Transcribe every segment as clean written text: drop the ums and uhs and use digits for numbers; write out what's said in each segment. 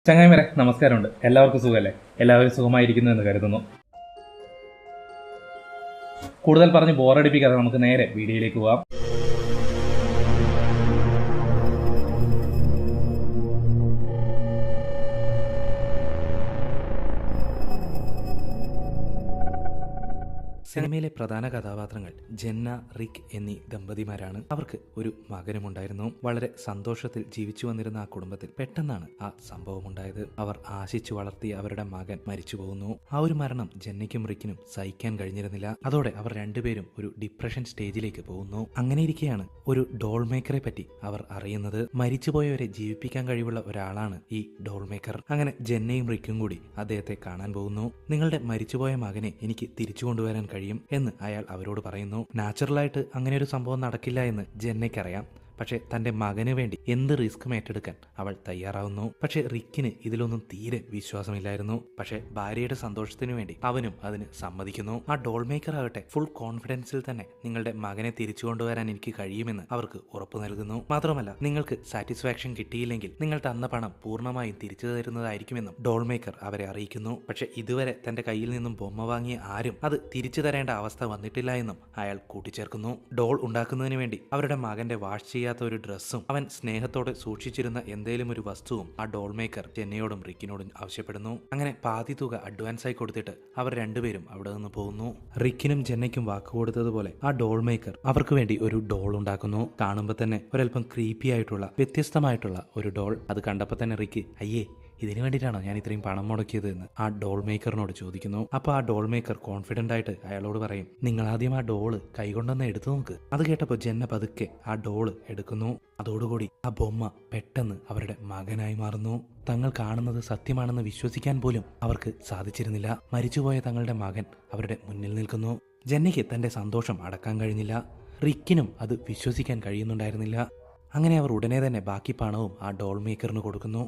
ചങ്ങായിമാരെ നമസ്കാരമുണ്ട്. എല്ലാവർക്കും സുഖമല്ലേ? എല്ലാവരും സുഖമായിരിക്കുന്നു എന്ന് കരുതുന്നു. കൂടുതൽ പറഞ്ഞ് ബോറടിപ്പിക്കാതെ നമുക്ക് നേരെ വീഡിയോയിലേക്ക് പോകാം. സിനിമയിലെ പ്രധാന കഥാപാത്രങ്ങൾ ജെന്ന, റിക്ക് എന്നീ ദമ്പതിമാരാണ്. അവർക്ക് ഒരു മകനുമുണ്ടായിരുന്നു. വളരെ സന്തോഷത്തിൽ ജീവിച്ചു വന്നിരുന്ന ആ കുടുംബത്തിൽ പെട്ടെന്നാണ് ആ സംഭവം ഉണ്ടായത്. അവർ ആശിച്ചു വളർത്തിയ അവരുടെ മകൻ മരിച്ചു പോകുന്നു. ആ ഒരു മരണം ജെന്നയ്ക്കും റിക്കിനും സഹിക്കാൻ കഴിഞ്ഞിരുന്നില്ല. അതോടെ അവർ രണ്ടുപേരും ഒരു ഡിപ്രഷൻ സ്റ്റേജിലേക്ക് പോകുന്നു. അങ്ങനെയിരിക്കെയാണ് ഒരു ഡോൾ മേക്കറെ പറ്റി അവർ അറിയുന്നത്. മരിച്ചുപോയവരെ ജീവിപ്പിക്കാൻ കഴിവുള്ള ഒരാളാണ് ഈ ഡോൾ മേക്കർ. അങ്ങനെ ജെന്നയും റിക്കും കൂടി അദ്ദേഹത്തെ കാണാൻ പോകുന്നു. നിങ്ങളുടെ മരിച്ചുപോയ മകനെ എനിക്ക് തിരിച്ചു കൊണ്ടുവരാൻ കഴിയും എന്ന് അയാൾ അവരോട് പറയുന്നു. നാച്ചുറലായിട്ട് അങ്ങനെ ഒരു സംഭവം നടക്കില്ല എന്ന് ജെന്നയ്ക്കറിയാം. പക്ഷെ തന്റെ മകന് വേണ്ടി എന്ത് റിസ്ക്കും ഏറ്റെടുക്കാൻ അവൾ തയ്യാറാവുന്നു. പക്ഷെ റിക്കിന് ഇതിലൊന്നും തീരെ വിശ്വാസമില്ലായിരുന്നു. പക്ഷെ ഭാര്യയുടെ സന്തോഷത്തിനു വേണ്ടി അവനും അതിന് സമ്മതിക്കുന്നു. ആ ഡോൾ മേക്കർ ആകട്ടെ ഫുൾ കോൺഫിഡൻസിൽ തന്നെ നിങ്ങളുടെ മകനെ തിരിച്ചു കൊണ്ടുവരാൻ എനിക്ക് കഴിയുമെന്ന് അവർക്ക് ഉറപ്പു നൽകുന്നു. മാത്രമല്ല, നിങ്ങൾക്ക് സാറ്റിസ്ഫാക്ഷൻ കിട്ടിയില്ലെങ്കിൽ നിങ്ങൾ തന്ന പണം പൂർണ്ണമായും തിരിച്ചു തരുന്നതായിരിക്കുമെന്നും ഡോൾ മേക്കർ അവരെ അറിയിക്കുന്നു. പക്ഷെ ഇതുവരെ തന്റെ കയ്യിൽ നിന്നും ബൊമ്മ വാങ്ങിയ ആരും അത് തിരിച്ചു തരേണ്ട അവസ്ഥ വന്നിട്ടില്ല എന്നും അയാൾ കൂട്ടിച്ചേർക്കുന്നു. ഡോൾ ഉണ്ടാക്കുന്നതിന് വേണ്ടി അവരുടെ മകന്റെ വാഷ് ചെയ്യാത്ത ഒരു ഡ്രസ്സും അവൻ സ്നേഹത്തോടെ സൂക്ഷിച്ചിരുന്ന എന്തേലും ഒരു വസ്തുവും ആ ഡോൾ മേക്കർ ജെന്നയോടും റിക്കിനോടും ആവശ്യപ്പെടുന്നു. അങ്ങനെ പാതി തുക അഡ്വാൻസായി കൊടുത്തിട്ട് അവർ രണ്ടുപേരും അവിടെ നിന്ന് പോകുന്നു. റിക്കിനും ജെന്നയ്ക്കും വാക്കുകൊടുത്തതുപോലെ ആ ഡോൾ മേക്കർ അവർക്ക് വേണ്ടി ഒരു ഡോൾ ഉണ്ടാക്കുന്നു. കാണുമ്പോൾ തന്നെ ഒരല്പം ക്രീപ്പി ആയിട്ടുള്ള വ്യത്യസ്തമായിട്ടുള്ള ഒരു ഡോൾ. അത് കണ്ടപ്പോൾ തന്നെ റിക്ക് അയ്യേ ഇതിനു വേണ്ടിയിട്ടാണോ ഞാൻ ഇത്രയും പണം മുടക്കിയത് എന്ന് ആ ഡോൾ മേക്കറിനോട് ചോദിക്കുന്നു. അപ്പൊ ആ ഡോൾ മേക്കർ കോൺഫിഡന്റ് ആയിട്ട് അയാളോട് പറയും, നിങ്ങൾ ആദ്യം ആ ഡോള് കൈകൊണ്ടൊന്ന് എടുത്തു നോക്ക്. അത് കേട്ടപ്പോൾ ജെന്ന പതുക്കെ ആ ഡോള് എടുക്കുന്നു. അതോടുകൂടി ആ ബൊമ്മ പെട്ടെന്ന് അവരുടെ മകനായി മാറുന്നു. തങ്ങൾ കാണുന്നത് സത്യമാണെന്ന് വിശ്വസിക്കാൻ പോലും അവർക്ക് സാധിച്ചിരുന്നില്ല. മരിച്ചുപോയ തങ്ങളുടെ മകൻ അവരുടെ മുന്നിൽ നിൽക്കുന്നു. ജെന്നയ്ക്ക് തന്റെ സന്തോഷം അടക്കാൻ കഴിഞ്ഞില്ല. റിക്കിനും അത് വിശ്വസിക്കാൻ കഴിയുന്നുണ്ടായിരുന്നില്ല. അങ്ങനെ അവർ ഉടനെ തന്നെ ബാക്കി പണവും ആ ഡോൾ മേക്കറിന് കൊടുക്കുന്നു.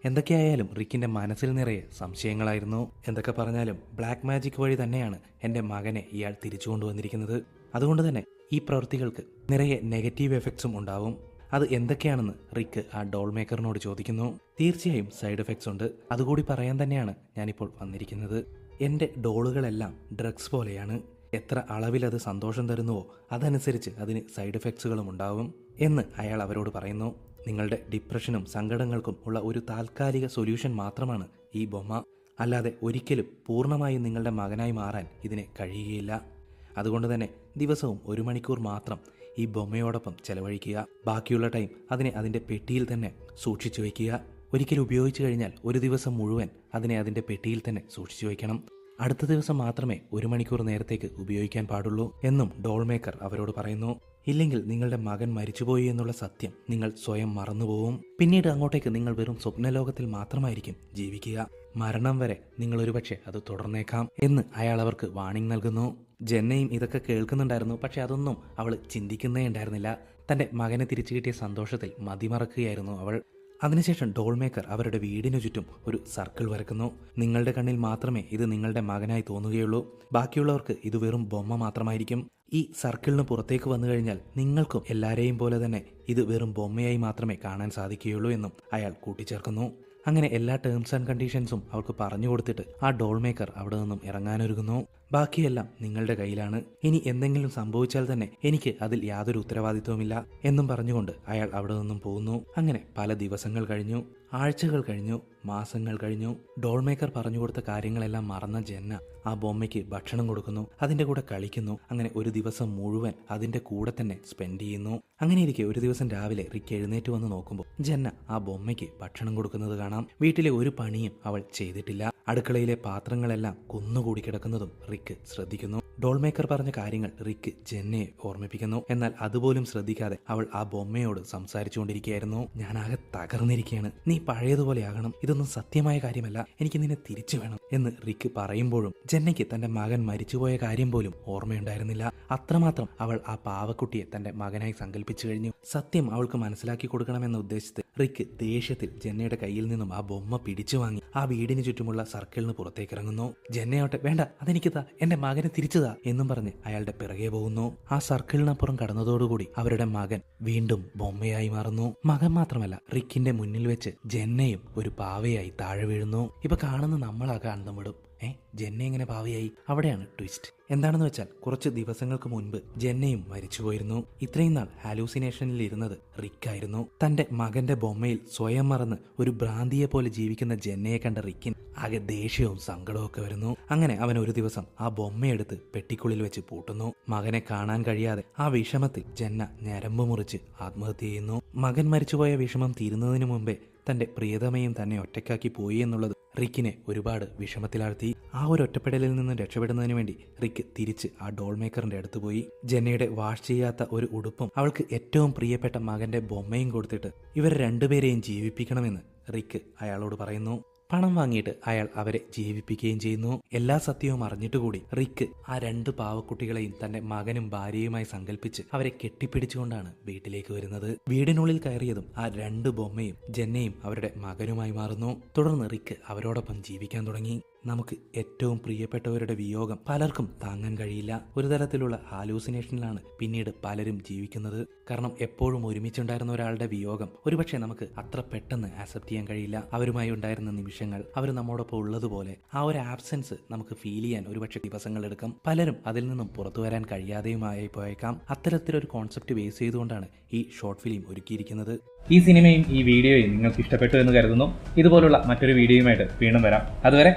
എന്തൊക്കെയായാലും റിക്കിന്റെ മനസ്സിൽ നിറയെ സംശയങ്ങളായിരുന്നു. എന്തൊക്കെ പറഞ്ഞാലും ബ്ലാക്ക് മാജിക് വഴി തന്നെയാണ് എൻ്റെ മകനെ ഇയാൾ തിരിച്ചു കൊണ്ടുവന്നിരിക്കുന്നത്. അതുകൊണ്ട് തന്നെ ഈ പ്രവൃത്തികൾക്ക് നിറയെ നെഗറ്റീവ് എഫക്ട്സും ഉണ്ടാവും. അത് എന്തൊക്കെയാണെന്ന് റിക്ക് ആ ഡോൾ മേക്കറിനോട് ചോദിക്കുന്നു. തീർച്ചയായും സൈഡ് എഫക്ട്സ് ഉണ്ട്. അതുകൂടി പറയാൻ തന്നെയാണ് ഞാനിപ്പോൾ വന്നിരിക്കുന്നത്. എൻ്റെ ഡോളുകളെല്ലാം ഡ്രഗ്സ് പോലെയാണ്. എത്ര അളവിൽ അത് സന്തോഷം തരുന്നുവോ അതനുസരിച്ച് അതിന് സൈഡ് എഫക്ട്സുകളും ഉണ്ടാവും എന്ന് അയാൾ അവരോട് പറയുന്നു. നിങ്ങളുടെ ഡിപ്രഷനും സങ്കടങ്ങൾക്കും ഉള്ള ഒരു താൽക്കാലിക സൊല്യൂഷൻ മാത്രമാണ് ഈ ബൊമ്മ. അല്ലാതെ ഒരിക്കലും പൂർണ്ണമായും നിങ്ങളുടെ മകനായി മാറാൻ ഇതിന് കഴിയുകയില്ല. അതുകൊണ്ട് തന്നെ ദിവസവും 1 മണിക്കൂർ മാത്രം ഈ ബൊമ്മയോടൊപ്പം ചെലവഴിക്കുക. ബാക്കിയുള്ള ടൈം അതിനെ അതിൻ്റെ പെട്ടിയിൽ തന്നെ സൂക്ഷിച്ചു വയ്ക്കുക. ഒരിക്കൽ ഉപയോഗിച്ചു കഴിഞ്ഞാൽ ഒരു ദിവസം മുഴുവൻ അതിനെ അതിൻ്റെ പെട്ടിയിൽ തന്നെ സൂക്ഷിച്ചു വയ്ക്കണം. അടുത്ത ദിവസം മാത്രമേ 1 മണിക്കൂർ നേരത്തേക്ക് ഉപയോഗിക്കാൻ പാടുള്ളൂ എന്നും ഡോൾ മേക്കർ അവരോട് പറയുന്നു. ഇല്ലെങ്കിൽ നിങ്ങളുടെ മകൻ മരിച്ചുപോയി എന്നുള്ള സത്യം നിങ്ങൾ സ്വയം മറന്നുപോകും. പിന്നീട് അങ്ങോട്ടേക്ക് നിങ്ങൾ വെറും സ്വപ്നലോകത്തിൽ മാത്രമായിരിക്കും ജീവിക്കുക. മരണം വരെ നിങ്ങൾ ഒരുപക്ഷെ അത് തുടർന്നേക്കാം എന്ന് അയാൾ അവർക്ക് വാണിംഗ് നൽകുന്നു. ജെന്നയും ഇതൊക്കെ കേൾക്കുന്നുണ്ടായിരുന്നു. പക്ഷെ അതൊന്നും അവൾ ചിന്തിക്കുന്നേ ഉണ്ടായിരുന്നില്ല. തന്റെ മകനെ തിരിച്ചു കിട്ടിയ സന്തോഷത്തിൽ മതിമറക്കുകയായിരുന്നു അവൾ. അതിനുശേഷം ഡോൾ മേക്കർ അവരുടെ വീടിനു ചുറ്റും ഒരു സർക്കിൾ വരക്കുന്നു. നിങ്ങളുടെ കണ്ണിൽ മാത്രമേ ഇത് നിങ്ങളുടെ മകനായി തോന്നുകയുള്ളൂ. ബാക്കിയുള്ളവർക്ക് ഇത് വെറും ബൊമ്മ മാത്രമായിരിക്കും. ഈ സർക്കിളിന് പുറത്തേക്ക് വന്നു കഴിഞ്ഞാൽ നിങ്ങൾക്കും എല്ലാവരെയും പോലെ തന്നെ ഇത് വെറും ബൊമ്മയായി മാത്രമേ കാണാൻ സാധിക്കുകയുള്ളൂ എന്നും അയാൾ കൂട്ടിച്ചേർക്കുന്നു. അങ്ങനെ എല്ലാ ടേംസ് ആൻഡ് കണ്ടീഷൻസും അവൾക്ക് പറഞ്ഞു കൊടുത്തിട്ട് ആ ഡോൾ മേക്കർ അവിടെ നിന്നും ഇറങ്ങാനൊരുങ്ങുന്നു. ബാക്കിയെല്ലാം നിങ്ങളുടെ കയ്യിലാണ്. ഇനി എന്തെങ്കിലും സംഭവിച്ചാൽ തന്നെ എനിക്ക് അതിൽ യാതൊരു ഉത്തരവാദിത്വമില്ല എന്നും പറഞ്ഞുകൊണ്ട് അയാൾ അവിടെ നിന്നും പോകുന്നു. അങ്ങനെ പല ദിവസങ്ങൾ കഴിഞ്ഞു, ആഴ്ചകൾ കഴിഞ്ഞു, മാസങ്ങൾ കഴിഞ്ഞു. ഡോൾ മേക്കർ പറഞ്ഞു കൊടുത്ത കാര്യങ്ങളെല്ലാം മറന്ന ജെന്ന ആ ബൊമ്മയ്ക്ക് ഭക്ഷണം കൊടുക്കുന്നു, അതിന്റെ കൂടെ കളിക്കുന്നു. അങ്ങനെ ഒരു ദിവസം മുഴുവൻ അതിന്റെ കൂടെ തന്നെ സ്പെൻഡ് ചെയ്യുന്നു. അങ്ങനെ ഇരിക്കെ ഒരു ദിവസം രാവിലെ റിക്ക് എഴുന്നേറ്റ് വന്ന് നോക്കുമ്പോൾ ജെന്ന ആ ബൊമ്മയ്ക്ക് ഭക്ഷണം കൊടുക്കുന്നത് കാണാം. വീട്ടിലെ ഒരു പണിയും അവൾ ചെയ്തിട്ടില്ല. അടുക്കളയിലെ പാത്രങ്ങളെല്ലാം കുന്നുകൂടി കിടക്കുന്നതും റിക്ക് ശ്രദ്ധിക്കുന്നു. ഡോൾ മേക്കർ പറഞ്ഞ കാര്യങ്ങൾ റിക്ക് ജെന്നയെ ഓർമ്മിപ്പിക്കുന്നു. എന്നാൽ അതുപോലും ശ്രദ്ധിക്കാതെ അവൾ ആ ബൊമ്മയോട് സംസാരിച്ചുകൊണ്ടിരിക്കുകയായിരുന്നു. ഞാനാകെ തകർന്നിരിക്കുകയാണ്. നീ പഴയതുപോലെ ആകണം. ഇതൊന്നും സത്യമായ കാര്യമല്ല. എനിക്ക് നിന്നെ തിരിച്ചു വേണം എന്ന് റിക്ക് പറയുമ്പോഴും ജെന്നയ്ക്ക് തന്റെ മകൻ മരിച്ചുപോയ കാര്യം പോലും ഓർമ്മയുണ്ടായിരുന്നില്ല. അത്രമാത്രം അവൾ ആ പാവക്കുട്ടിയെ തന്റെ മകനായി സങ്കല്പിച്ചു കഴിഞ്ഞു. സത്യം അവൾക്ക് മനസ്സിലാക്കി കൊടുക്കണമെന്ന ഉദ്ദേശത്തിൽ റിക്ക് ദേഷ്യത്തിൽ ജെന്നയുടെ കയ്യിൽ നിന്നും ആ ബൊമ്മ പിടിച്ചു വാങ്ങി ആ വീടിന് ചുറ്റുമുള്ള സർക്കിളിന് പുറത്തേക്ക് ഇറങ്ങുന്നു. ജെന്നയോട്ടെ വേണ്ട, അതെനിക്ക് താ, എന്റെ മകനെ തിരിച്ചതാ എന്നും പറഞ്ഞ് അയാളുടെ പിറകെ പോകുന്നു. ആ സർക്കിളിനപ്പുറം കടന്നതോടുകൂടി അവരുടെ മകൻ വീണ്ടും ബൊമ്മയായി മാറുന്നു. മകൻ മാത്രമല്ല, റിക്കിന്റെ മുന്നിൽ വെച്ച് ജെന്നയും ഒരു പാവയായി താഴെ വീഴുന്നു. ഇപ്പൊ കാണുന്ന നമ്മളാകെ അന്തം വിടും. ജെന്ന എങ്ങനെ പാവയായി? അവിടെയാണ് ട്വിസ്റ്റ്. എന്താണെന്ന് വെച്ചാൽ കുറച്ച് ദിവസങ്ങൾക്ക് മുൻപ് ജെന്നയും മരിച്ചുപോയിരുന്നു. ഇത്രയും നാൾ ഹാലൂസിനേഷനിൽ ഇരുന്നത് റിക്കായിരുന്നു. തന്റെ മകന്റെ ബൊമ്മയിൽ സ്വയം മറന്ന് ഒരു ഭ്രാന്തിയെ പോലെ ജീവിക്കുന്ന ജെന്നയെ കണ്ട റിക്കിന് ആകെ ദേഷ്യവും സങ്കടവും ഒക്കെ വരുന്നു. അങ്ങനെ അവൻ ഒരു ദിവസം ആ ബൊമ്മയെടുത്ത് പെട്ടിക്കുള്ളിൽ വെച്ച് പൂട്ടുന്നു. മകനെ കാണാൻ കഴിയാതെ ആ വിഷമത്തിൽ ജെന്ന ഞരമ്പ് മുറിച്ച് ആത്മഹത്യ ചെയ്യുന്നു. മകൻ മരിച്ചുപോയ വിഷമം തീരുന്നതിന് മുമ്പേ തന്റെ പ്രിയതമയും തന്നെ ഒറ്റയ്ക്കാക്കി പോയി എന്നുള്ളത് റിക്കിനെ ഒരുപാട് വിഷമത്തിലാഴ്ത്തി. ആ ഒരു ഒറ്റപ്പെടലിൽ നിന്ന് രക്ഷപ്പെടുന്നതിന് വേണ്ടി റിക്ക് തിരിച്ച് ആ ഡോൾ മേക്കറിന്റെ അടുത്ത് പോയി ജെന്നയുടെ വാഷ് ചെയ്യാത്ത ഒരു ഉടുപ്പും അവൾക്ക് ഏറ്റവും പ്രിയപ്പെട്ട മകന്റെ ബൊമ്മയും കൊടുത്തിട്ട് ഇവർ രണ്ടുപേരെയും ജീവിപ്പിക്കണമെന്ന് റിക്ക് അയാളോട് പറയുന്നു. പണം വാങ്ങിയിട്ട് അയാൾ അവരെ ജീവിപ്പിക്കുകയും ചെയ്യുന്നു. എല്ലാ സത്യവും അറിഞ്ഞിട്ട് കൂടി റിക്ക് ആ 2 പാവക്കുട്ടികളെയും തന്റെ മകനും ഭാര്യയുമായി സങ്കല്പിച്ച് അവരെ കെട്ടിപ്പിടിച്ചുകൊണ്ടാണ് വീട്ടിലേക്ക് വരുന്നത്. വീടിനുള്ളിൽ കയറിയതും ആ 2 ബൊമ്മയും ജെന്നയും അവരുടെ മകനുമായി മാറുന്നു. തുടർന്ന് റിക്ക് അവരോടൊപ്പം ജീവിക്കാൻ തുടങ്ങി. നമുക്ക് ഏറ്റവും പ്രിയപ്പെട്ടവരുടെ വിയോഗം പലർക്കും താങ്ങാൻ കഴിയില്ല. ഒരു തരത്തിലുള്ള ഹാലൂസിനേഷനിലാണ് പിന്നീട് പലരും ജീവിക്കുന്നത്. കാരണം എപ്പോഴും ഒരുമിച്ചുണ്ടായിരുന്ന ഒരാളുടെ വിയോഗം ഒരുപക്ഷെ നമുക്ക് അത്ര പെട്ടെന്ന് ആക്സെപ്റ്റ് ചെയ്യാൻ കഴിയില്ല. അവരുമായി ഉണ്ടായിരുന്ന നിമിഷങ്ങൾ, അവർ നമ്മോടൊപ്പം ഉള്ളതുപോലെ ആ ഒരു ആബ്സെൻസ് നമുക്ക് ഫീൽ ചെയ്യാൻ ഒരുപക്ഷെ ദിവസങ്ങൾ എടുക്കും. പലരും അതിൽ നിന്നും പുറത്തു വരാൻ കഴിയാതെയുമായി പോയേക്കാം. അത്തരത്തിലൊരു കോൺസെപ്റ്റ് ബേസ് ചെയ്തുകൊണ്ടാണ് ഈ ഷോർട്ട് ഫിലിം ഒരുക്കിയിരിക്കുന്നത്. ഈ സിനിമയും ഈ വീഡിയോയും നിങ്ങൾക്ക് ഇഷ്ടപ്പെട്ടു എന്ന് കരുതുന്നു. ഇതുപോലുള്ള മറ്റൊരു വീഡിയോയുമായിട്ട് വീണ്ടും വരാം. അതുവരെ